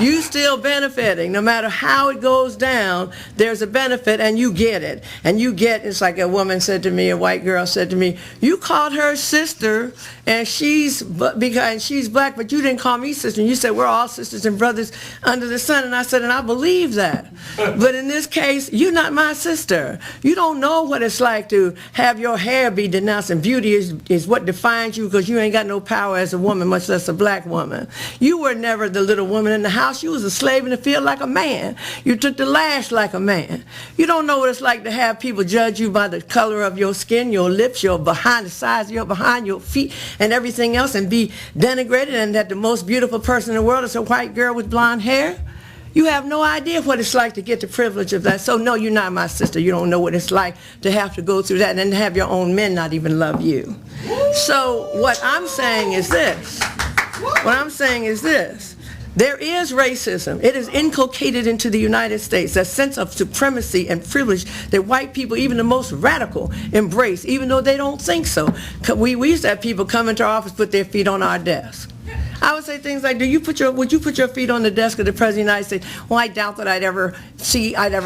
You still benefiting. No matter how it goes down, there's a benefit, and you get it. And it's like a woman said to me, a white girl said to me, you called her sister, and she's black, but you didn't call me sister. And you said we're all sisters and brothers under the sun. And I said, and I believe that. But in this case, you're not my sister. You don't know what it's like to have your hair be denounced, and beauty is what defines you, because you ain't got no power as a woman, much less a black woman. You were never the little woman in the house. You was a slave in the field like a man. You took the lash like a man. You don't know what it's like to have people judge you by the color of your skin, your lips, the size of your behind, your feet, and everything else, and be denigrated, and that the most beautiful person in the world is a white girl with blonde hair. You have no idea what it's like to get the privilege of that. So no, you're not my sister. You don't know what it's like to have to go through that and then have your own men not even love you. So what I'm saying is this. There is racism. It is inculcated into the United States, that sense of supremacy and privilege that white people, even the most radical, embrace, even though they don't think so. We used to have people come into our office, put their feet on our desk. I would say things like, would you put your feet on the desk of the President of the United States? Well, I doubt that I'd ever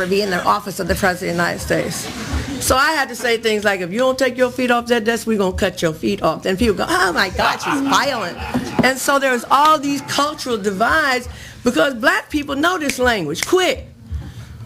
be in the office of the President of the United States. So I had to say things like, if you don't take your feet off that desk, we're going to cut your feet off. Then people go, oh my God, she's violent. And so there's all these cultural divides, because black people know this language quick.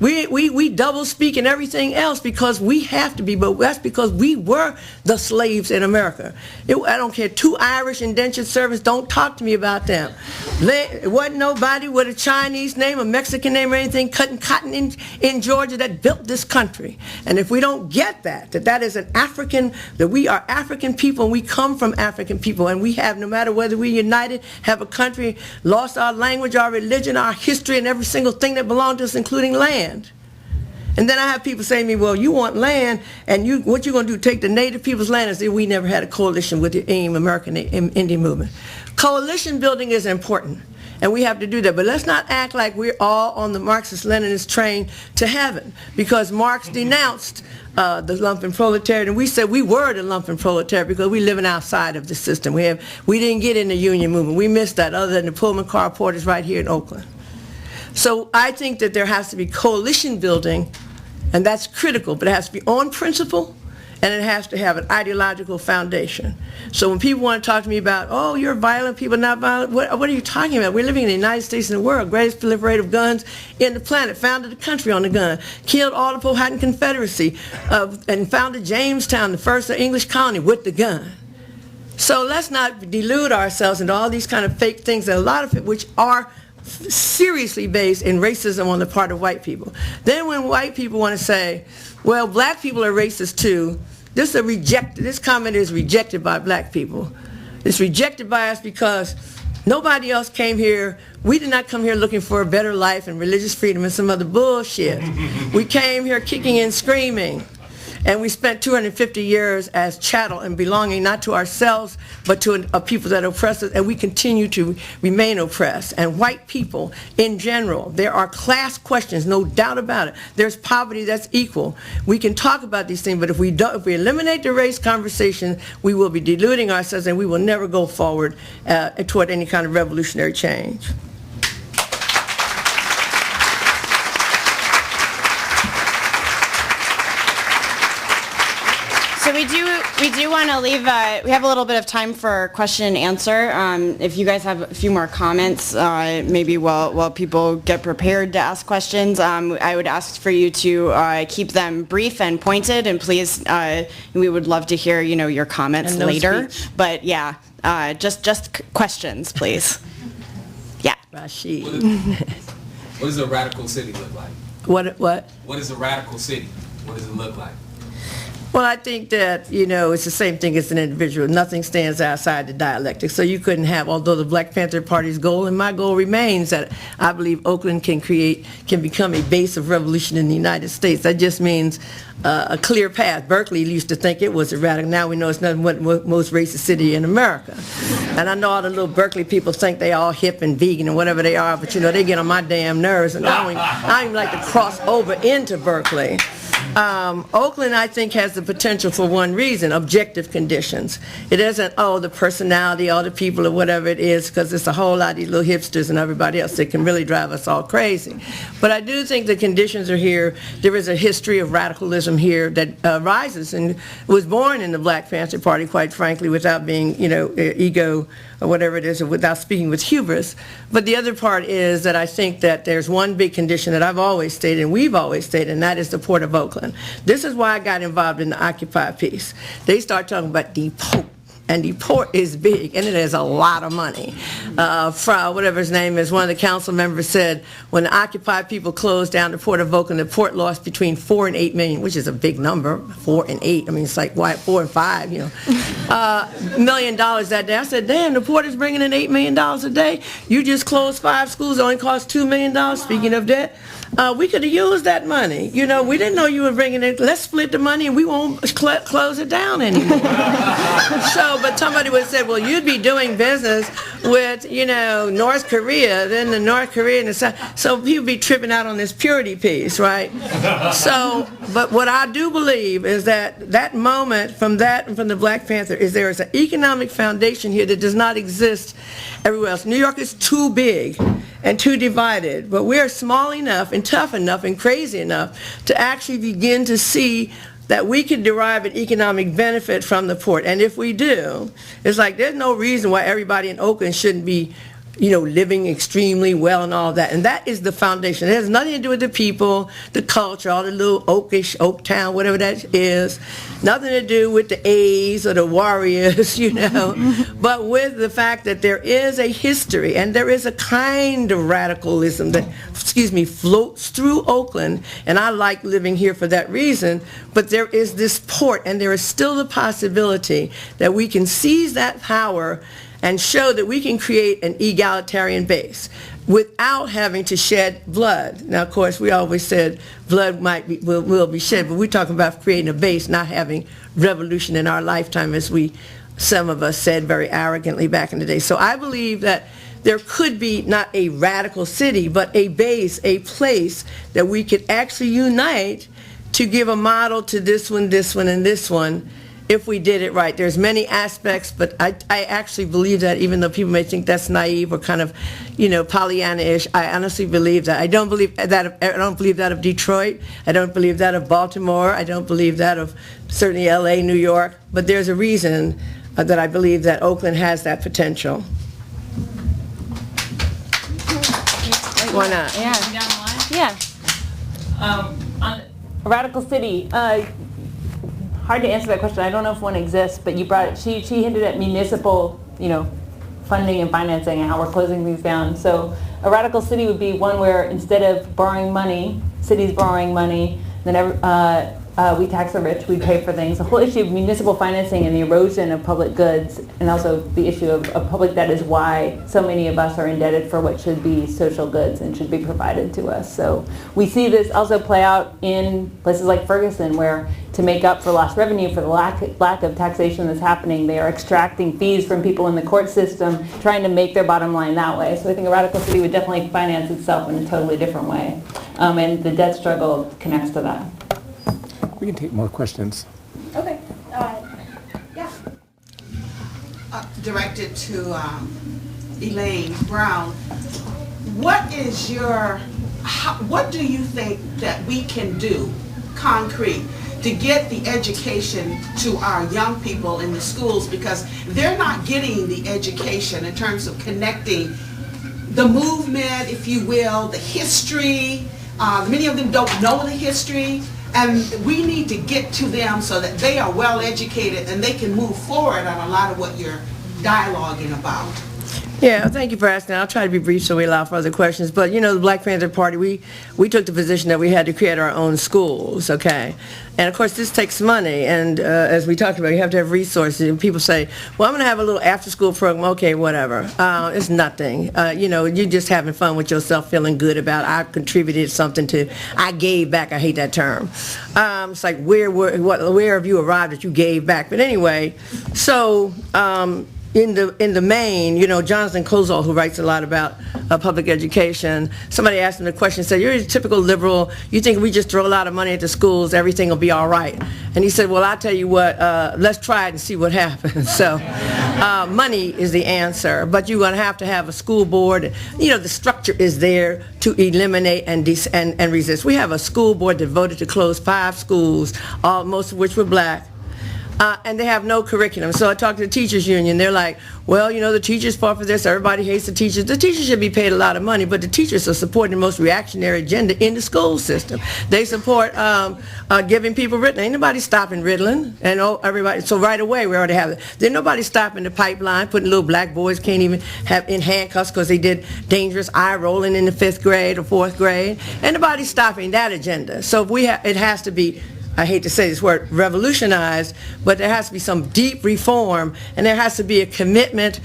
We double speak and everything else because we have to be, but that's because we were the slaves in America. I don't care, 2 Irish indentured servants, don't talk to me about them. It wasn't nobody with a Chinese name, a Mexican name, or anything cutting cotton in Georgia that built this country. And if we don't get that is an African, that we are African people, and we come from African people, and we have, no matter whether we're united, have a country, lost our language, our religion, our history, and every single thing that belonged to us, including land. And then I have people say to me, well, you want land, and what you going to do, take the native people's land? And say, we never had a coalition with the AIM, American Indian Movement. Coalition building is important, and we have to do that. But let's not act like we're all on the Marxist-Leninist train to heaven, because Marx denounced the lumpen proletariat, and we said we were the lumpen proletariat because we living outside of the system. We didn't get in the union movement. We missed that, other than the Pullman car porters right here in Oakland. So I think that there has to be coalition building, and that's critical, but it has to be on principle, and it has to have an ideological foundation. So when people want to talk to me about, oh, you're violent, people not violent, what are you talking about? We're living in the United States and the world, greatest proliferator of guns in the planet, founded the country on the gun, killed all the Powhatan Confederacy, and founded Jamestown, the first English colony, with the gun. So let's not delude ourselves into all these kind of fake things, and a lot of it which are seriously based in racism on the part of white people. Then when white people want to say, well, black people are racist too, this comment is rejected by black people. It's rejected by us because nobody else came here. We did not come here looking for a better life and religious freedom and some other bullshit. We came here kicking and screaming. And we spent 250 years as chattel and belonging not to ourselves, but to a people that oppress us, and we continue to remain oppressed. And white people in general, there are class questions, no doubt about it. There's poverty that's equal. We can talk about these things, but if we eliminate the race conversation, we will be deluding ourselves, and we will never go forward toward any kind of revolutionary change. So we do want to leave, we have a little bit of time for question and answer. If you guys have a few more comments, maybe while people get prepared to ask questions, I would ask for you to keep them brief and pointed, and please, we would love to hear, your comments later. Speech. But yeah, just questions, please. Yeah. Rashid. What does a radical city look like? What? What is a radical city? What does it look like? Well, I think that, it's the same thing as an individual. Nothing stands outside the dialectic. So you couldn't have, although the Black Panther Party's goal, and my goal remains that I believe Oakland can become a base of revolution in the United States. That just means a clear path. Berkeley used to think it was a radical. Now we know it's nothing but the most racist city in America. And I know all the little Berkeley people think they all hip and vegan and whatever they are, but they get on my damn nerves, and I don't even like to cross over into Berkeley. Oakland, I think, has the potential for one reason: objective conditions. It isn't, the personality, all the people, or whatever it is, because it's a whole lot of these little hipsters and everybody else that can really drive us all crazy. But I do think the conditions are here. There is a history of radicalism here that rises and was born in the Black Panther Party, quite frankly, without being, ego or whatever it is, or without speaking with hubris. But the other part is that I think that there's one big condition that I've always stated, and we've always stated, and that is the Port of Oakland. This is why I got involved in the Occupy piece. They start talking about the port, and the port is big, and it has a lot of money. Whatever his name is, one of the council members said, when the Occupy people closed down the Port of Oakland, the port lost between 4 and 8 million, which is a big number, 4 and 8. I mean, it's like 4 and 5, $1 million that day. I said, damn, the port is bringing in $8 million a day. You just closed 5 schools, it only cost $2 million. Speaking of debt, we could have used that money. We didn't know you were bringing it. Let's split the money and we won't close it down anymore. But somebody would say, well, you'd be doing business with, North Korea, then the North Korea and the South. So people be tripping out on this purity piece, right? But what I do believe is that moment from the Black Panther is there is an economic foundation here that does not exist everywhere else. New York is too big and too divided, but we're small enough and tough enough and crazy enough to actually begin to see that we could derive an economic benefit from the port. And if we do, it's like there's no reason why everybody in Oakland shouldn't be living extremely well and all that. And that is the foundation. It has nothing to do with the people, the culture, all the little Oakish, Oaktown, whatever that is. Nothing to do with the A's or the Warriors, but with the fact that there is a history and there is a kind of radicalism that, floats through Oakland. And I like living here for that reason. But there is this port, and there is still the possibility that we can seize that power and show that we can create an egalitarian base without having to shed blood. Now, of course, we always said blood will be shed, but we're talking about creating a base, not having revolution in our lifetime, as some of us said very arrogantly back in the day. So I believe that there could be not a radical city, but a base, a place that we could actually unite to give a model to this one, and this one, if we did it right. There's many aspects, but I actually believe that, even though people may think that's naive or kind of, Pollyanna-ish, I honestly believe that. I don't believe that of Detroit. I don't believe that of Baltimore. I don't believe that of certainly LA, New York. But there's a reason that I believe that Oakland has that potential. Why not? Yeah. On a radical city. Hard to answer that question. I don't know if one exists, but she hinted at municipal, funding and financing and how we're closing things down. So a radical city would be one where instead of borrowing money, cities borrowing money, then we tax the rich, we pay for things. The whole issue of municipal financing and the erosion of public goods, and also the issue of public debt, is why so many of us are indebted for what should be social goods and should be provided to us. So we see this also play out in places like Ferguson, where to make up for lost revenue, for the lack of taxation that's happening, they are extracting fees from people in the court system, trying to make their bottom line that way. So I think a radical city would definitely finance itself in a totally different way. And the debt struggle connects to that. We can take more questions. Okay. Yeah. Directed to Elaine Brown. What do you think that we can do concrete to get the education to our young people in the schools, because they're not getting the education in terms of connecting the movement, if you will, the history. Many of them don't know the history, and we need to get to them so that they are well educated and they can move forward on a lot of what you're dialoguing about. Yeah, thank you for asking. I'll try to be brief so we allow for other questions. But, you know, the Black Panther Party, we took the position that we had to create our own schools, okay? And, of course, this takes money. And as we talked about, you have to have resources. And people say, well, I'm going to have a little after-school program. Okay, whatever. It's nothing. You know, you're just having fun with yourself, feeling good about I contributed something to, I gave back. I hate that term. It's like, where have you arrived that you gave back? But anyway, so... in the main, you know, Jonathan Kozol, who writes a lot about public education, somebody asked him the question, said, you're a typical liberal, you think if we just throw a lot of money at the schools, everything will be all right. And he said, well, I'll tell you what, let's try it and see what happens. So money is the answer, but you're going to have a school board. You know, the structure is there to eliminate and resist. We have a school board that voted to close 5 schools, most of which were black. And they have no curriculum. So I talked to the teachers union. They're like, well, you know, the teachers fought for this. Everybody hates the teachers. The teachers should be paid a lot of money, but the teachers are supporting the most reactionary agenda in the school system. They support giving people Ritalin. Ain't nobody stopping Ritalin. And everybody. So right away we already have it. There's nobody stopping the pipeline, putting little black boys can't even have in handcuffs because they did dangerous eye rolling in the 5th grade or 4th grade. Ain't nobody stopping that agenda. So it has to be, I hate to say this word, revolutionized, but there has to be some deep reform, and there has to be a commitment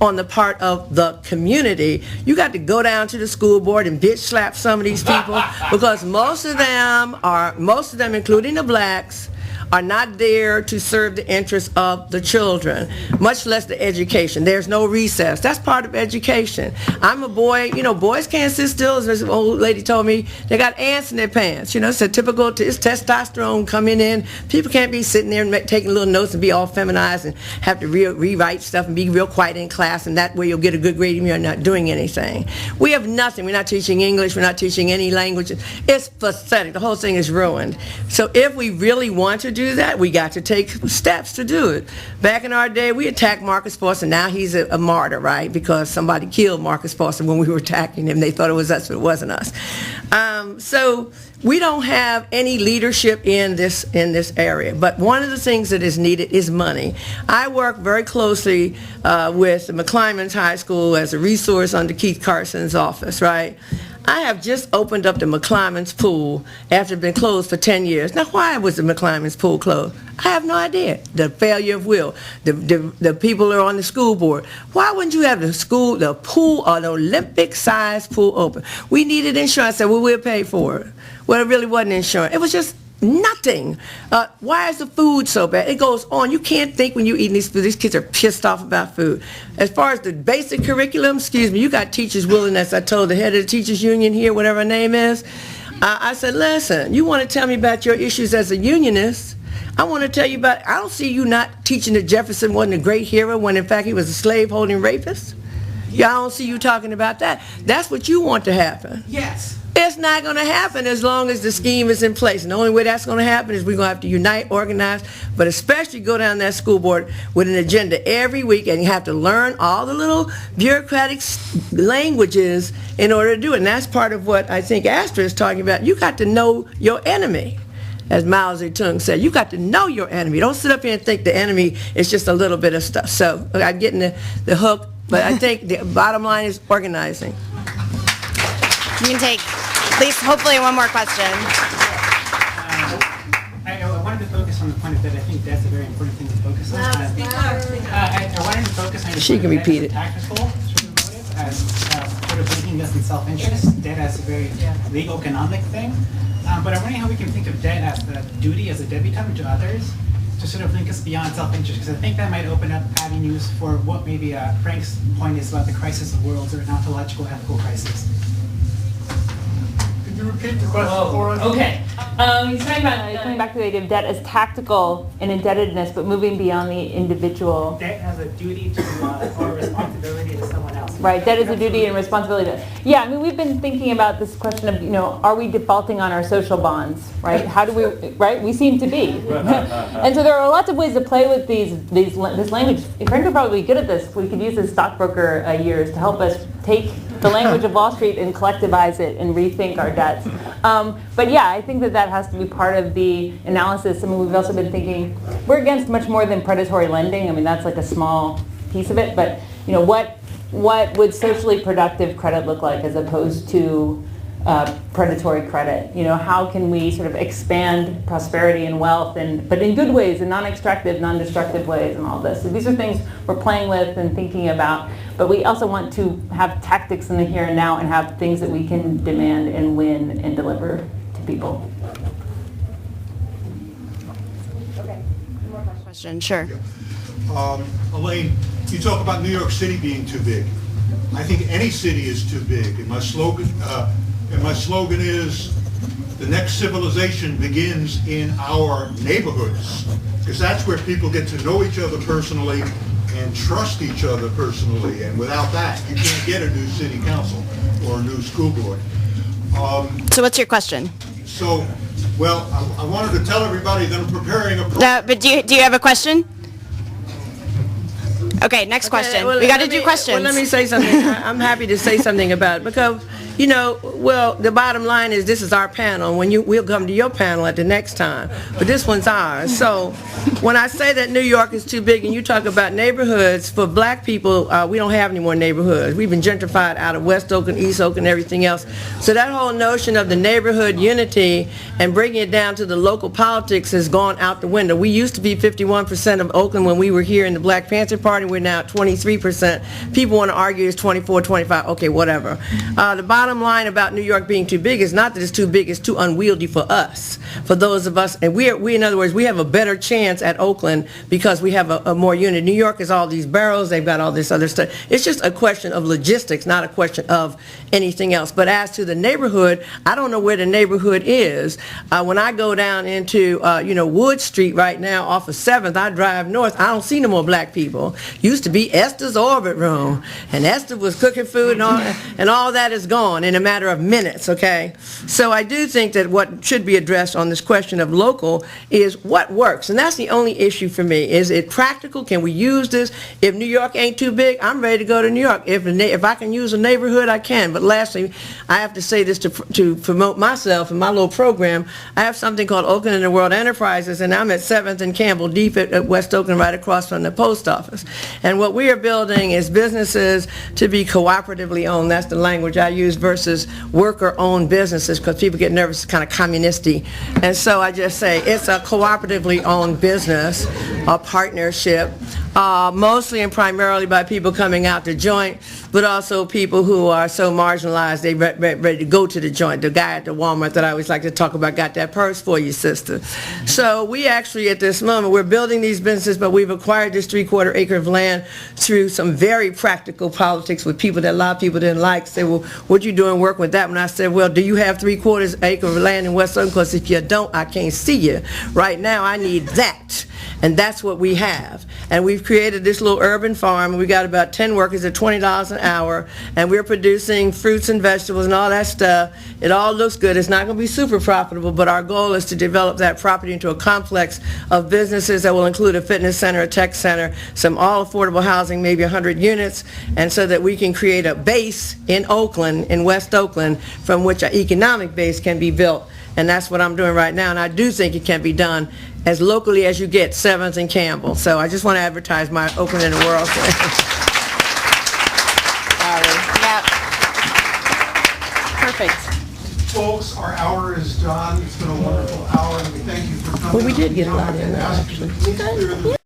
on the part of the community. You got to go down to the school board and bitch slap some of these people, because most of them, including the blacks, are not there to serve the interests of the children, much less the education. There's no recess. That's part of education. I'm a boy, you know, boys can't sit still. As this old lady told me, they got ants in their pants. You know, it's a typical, it's testosterone coming in. People can't be sitting there and taking little notes and be all feminized and have to rewrite stuff and be real quiet in class, and that way you'll get a good grade even if you're not doing anything. We have nothing. We're not teaching English. We're not teaching any languages. It's pathetic. The whole thing is ruined. So if we really want to do that, we got to take steps to do it. Back in our day, we attacked Marcus Foster. Now he's a martyr, right? Because somebody killed Marcus Foster when we were attacking him. They thought it was us, but it wasn't us. So we don't have any leadership in this area. But one of the things that is needed is money. I work very closely with McClymonds High School as a resource under Keith Carson's office, right? I have just opened up the McClymonds pool after it had been closed for 10 years. Now, why was the McClymonds pool closed? I have no idea. The failure of will. The people are on the school board. Why wouldn't you have the pool, or the Olympic-sized pool open? We needed insurance. I said, well, we'll pay for it. Well, it really wasn't insurance. It was just nothing. Why is the food so bad? It goes on. You can't think when you're eating these food. These kids are pissed off about food. As far as the basic curriculum, excuse me, you got teachers willing, as I told the head of the teachers union here, whatever her name is. I said, listen, you want to tell me about your issues as a unionist? I want to tell you about, I don't see you not teaching that Jefferson wasn't a great hero when in fact he was a slave-holding rapist. Yeah, I don't see you talking about that. That's what you want to happen. Yes. It's not going to happen as long as the scheme is in place. And the only way that's going to happen is we're going to have to unite, organize, but especially go down that school board with an agenda every week, and you have to learn all the little bureaucratic languages in order to do it. And that's part of what I think Astra is talking about. You got to know your enemy. As Mao Zedong said, you got to know your enemy. Don't sit up here and think the enemy is just a little bit of stuff. So I'm getting the hook, but I think the bottom line is organizing. You can take at least hopefully one more question. I wanted to focus on the point of that. I think that's a very important thing to focus on. I wanted to focus on she can repeat it. Tactical sort of motive as sort of thinking this in self-interest. Debt as a very legal, economic thing. But I'm wondering how we can think of debt as the duty as a debutante to others to sort of link us beyond self-interest, because I think that might open up avenues for what maybe Frank's point is about the crisis of worlds, or an ontological ethical crisis. Could you repeat the question for us? Okay. He's talking about coming back to the idea of debt as tactical and indebtedness, but moving beyond the individual. Debt has a duty to or responsibility to someone else. Right, debt is a duty and responsibility. Yeah, I mean, we've been thinking about this question of, are we defaulting on our social bonds, right? How do we, right? We seem to be. And so there are lots of ways to play with this language. Frank would probably be good at this. We could use his stockbroker years to help us take the language of Wall Street and collectivize it and rethink our debts. But yeah, I think that has to be part of the analysis. I mean, we've also been thinking, we're against much more than predatory lending. I mean, that's like a small piece of it. But, what would socially productive credit look like as opposed to predatory credit? How can we sort of expand prosperity and wealth, but in good ways, in non-extractive, non-destructive ways, and all this. So these are things we're playing with and thinking about. But we also want to have tactics in the here and now and have things that we can demand and win and deliver to people. Okay, more question, sure. Elaine, you talk about New York City being too big. I think any city is too big. And my slogan is, the next civilization begins in our neighborhoods, because that's where people get to know each other personally and trust each other personally. And without that, you can't get a new city council or a new school board. So what's your question? I wanted to tell everybody that I'm preparing a program. No, but do you have a question? Okay, next question. Well, we got to do questions. Well, let me say something. I'm happy to say something about it because, the bottom line is this is our panel. We'll come to your panel at the next time, but this one's ours. So when I say that New York is too big and you talk about neighborhoods, for black people, we don't have any more neighborhoods. We've been gentrified out of West Oakland, East Oakland, everything else. So that whole notion of the neighborhood unity and bringing it down to the local politics has gone out the window. We used to be 51% of Oakland when we were here in the Black Panther Party. We're now at 23%. People want to argue it's 24, 25. Okay, whatever. The bottom line about New York being too big is not that it's too big, it's too unwieldy for us, for those of us. And we in other words, we have a better chance at Oakland because we have a more unit. New York is all these barrels, they've got all this other stuff. It's just a question of logistics, not a question of anything else. But as to the neighborhood, I don't know where the neighborhood is. When I go down into, Wood Street right now off of 7th, I drive north, I don't see no more black people. Used to be Esther's Orbit Room, and Esther was cooking food and all that is gone in a matter of minutes, okay? So I do think that what should be addressed on this question of local is what works, and that's the only issue for me. Is it practical? Can we use this? If New York ain't too big, I'm ready to go to New York. If I can use a neighborhood, I can. But lastly, I have to say this to promote myself and my little program. I have something called Oakland and the World Enterprises, and I'm at 7th and Campbell Deep at West Oakland, right across from the post office. And what we are building is businesses to be cooperatively owned. That's the language I use, versus worker-owned businesses, because people get nervous, it's kind of communisty. And so I just say it's a cooperatively owned business, a partnership, mostly and primarily by people coming out to joint, but also people who are so marginalized they ready to go to the joint. The guy at the Walmart that I always like to talk about got that purse for you, sister. So we actually, at this moment, we're building these businesses, but we've acquired this 3/4 acre of land through some very practical politics with people that a lot of people didn't like. Say, well, what you doing working with that? When I said, well, do you have 3/4 acre of land in West Oakland? Because if you don't, I can't see you. Right now, I need that. And that's what we have. And we've created this little urban farm, and we got about 10 workers at $20 an hour, and we're producing fruits and vegetables and all that stuff. It all looks good. It's not going to be super profitable, but our goal is to develop that property into a complex of businesses that will include a fitness center, a tech center, some all affordable housing, maybe 100 units, and so that we can create a base in Oakland, in West Oakland, from which an economic base can be built. And that's what I'm doing right now, and I do think it can be done as locally as you get, 7th and Campbell. So I just want to advertise my Oakland in the World. Yeah. Perfect. Folks, our hour is done. It's been a wonderful hour, and we thank you for coming. Well, we did get a lot in there, actually. Please clear the